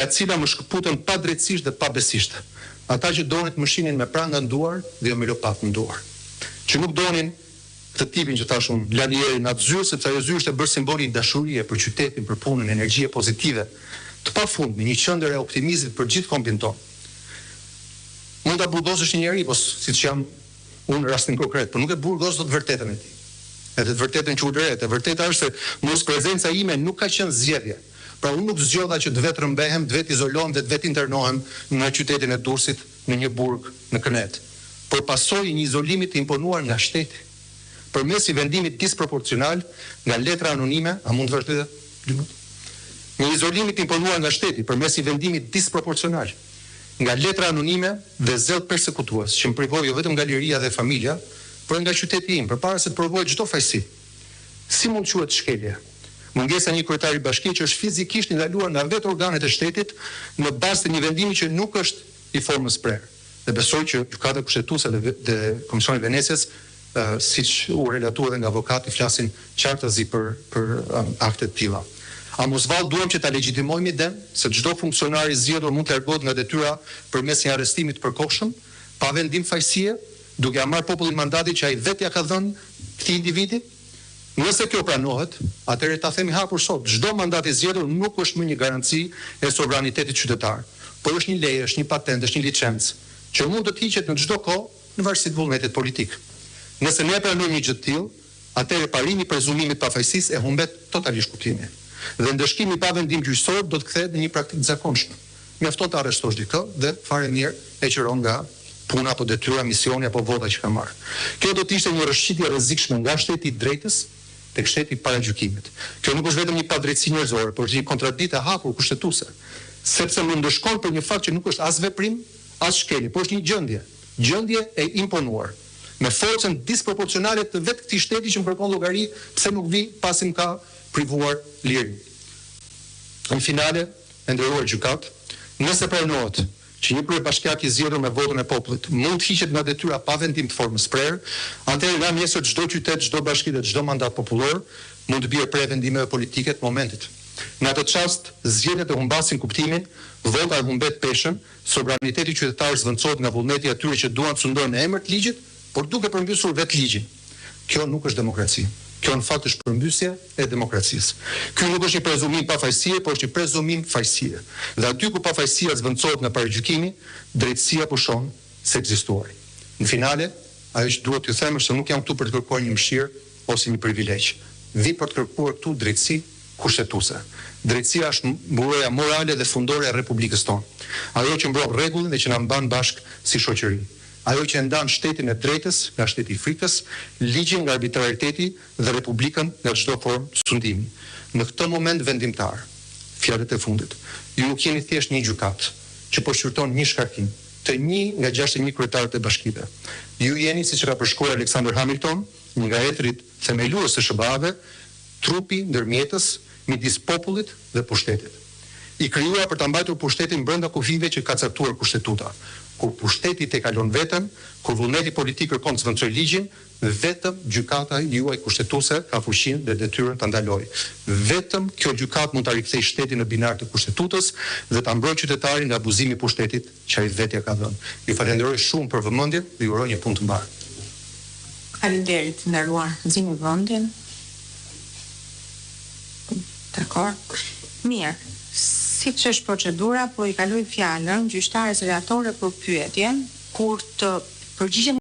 e cila më shkëputën pa drejtësisht dhe pa besisht. Ata që donin të më shinin me pranga në duar dhe jo me lopak në duar. Që nuk donin të tipin që tash unë Lanieri në atë zyrë, sepse ajo zyrë është e bërë simboli i dashurie për qytetin, për punën, energjie pozitive, të pafundme, një qendër e optimizmit për gjithë kombin tonë. Mund ta burgosësh një njerëz, po siç jam unë në rastin konkret, por nuk e burgos dot vërtetën e tij. Edhe të vërtetën që udhëret, e vërteta është se mos prezenca ime nuk ka qenë zgjedhje. Pra unë nuk zgjodha që të vetë rëmbehem, të vetë izolohem dhe të vetë internohem në qytetin e Durrësit, në një burg në Kënet, por pasojë një izolimi të imponuar nga shteti, përmes i vendimit disproporcional nga letra anonime, a mund të vërtetë? Një izolimi të imponuar nga shteti, përmes i vendimit disproporcional nga letra anonime dhe zell persekutues, që më privoi jo vetëm nga liria dhe familja, por nga qyteti im, përpara se të provoj çdo fajsi. Si mund quhet shkelje? Mungesa një kryetari bashkie që është fizikisht ndaluar nga vetë organet e shtetit në bazë të një vendimi që nuk është i formës prerë. Dhe besoj që gjykata kushtetuese dhe Komisioni i Venecias, siç u relatuar nga avokati, flasin qartësi për akte të tilla. A mos vallë duam që ta legjitimojmë idem se çdo funksionar i zgjedhur mund të largohet nga detyra përmes një arrestimi të përkohshëm, pa vendim fajësie, duke ia marrë popullin mandatin që ai vetë ja ka dhënë këtij individi? Nëse kjo pranohet, atëherë ta themi hapur sot, çdo mandat i zgjedhur nuk është më një garanci e sovranitetit qytetar, por është një leje, është një patent, është një licencë, që mund të hiqet në çdo kohë në varësi të vullnetit politik. Nëse ne pranojmë një gjë të tillë, atëherë parimi i prezumimit të pafajësisë e humbet totalisht kuptimin. Dhe ndëshkimi pa vendim gjyqësor do të kthehet në një praktikë të zakonshme. Mjafton të arrestosh dikë dhe fare mirë e qiron nga puna apo detyra, misioni apo vota që ka marrë. Kjo do të ishte një rrëshqitje e rrezikshme nga shteti i drejtës tek shteti i paragjykimit. Kjo nuk është vetëm një padrejtësi njerëzore, por është një kontradiktë e hapur kushtetuese, sepse më ndëshkon për një fakt që nuk është as veprim, as shkelje, por është një gjendje e imponuar, me forcën disproporcionale të vetë këtij shteti që më kërkon llogari pse nuk vi pasi më ka privuar lirin. Në finale, e nderuar gjykat, nëse pranohet që një kryebashkiak i zgjedhur me votën e popullit mund të hiqet nga detyra pa vendim të formës prerë, atëherë nga mjesër çdo qytet, çdo bashki dhe çdo mandat popullor mund të bjerë prej vendimeve politike të momentit. Në atë çast, zgjedhjet e humbasin kuptimin, vota e humbet peshën, sovraniteti qytetar zvendçohet nga vullneti i atyre që duan të sundojnë në emër të ligjit, por duke përmbysur vetë ligjin. Kjo nuk është demokraci. Kjo në fakt është përmbysje e demokracisë. Ky nuk është një prezumim pafajësie, por është një prezumim fajësie. Dhe aty ku pafajësia zvendçohet nga paragjykimi, drejtësia pushon se ekzistuari. Në finale, ajo që duhet t'ju them është se nuk jam këtu për të kërkuar një mëshirë ose një privilegj. Vi për të kërkuar këtu drejtësi kushtetuese. Drejtësia është mburoja morale dhe fundore e Republikës tonë. Ajo që mbron rregullin dhe që na mban bashkë si shoqëri. Ajo që ndan shtetin e drejtës nga shteti i frikës, ligjin nga arbitrariteti dhe republikën nga çdo formë sundimi. Në këtë moment vendimtar, fjalët e fundit, ju nuk jeni thjesht një gjykat që po shqyrton një shkarkim të një nga 61 kryetarët e bashkive. Ju jeni, siç ka përshkruar Alexander Hamilton, një nga etrit themelues të SBA-ve, trupi ndërmjetës midis popullit dhe pushtetit. I krijuar për ta mbajtur pushtetin brenda kufive që ka caktuar kushtetuta. Kur pushteti te kalon veten, kur vullneti politik kërkon të zvendçojë ligjin, vetëm gjykata juaj kushtetuese ka fuqinë dhe detyrën ta ndalojë. Vetëm kjo gjykatë mund ta rikthejë shtetin në binar të kushtetutës dhe ta mbrojë qytetarin nga abuzimi i pushtetit që ai vetë ka dhënë. Ju falenderoj shumë për vëmendjen dhe ju uroj një punë të mbarë. Faleminderit, nderuar, zgjini vendin. Dakor. Mirë. Siç është procedura, po i kaloj fjalën gjyqtares relatore për pyetjen kur të përgjigjen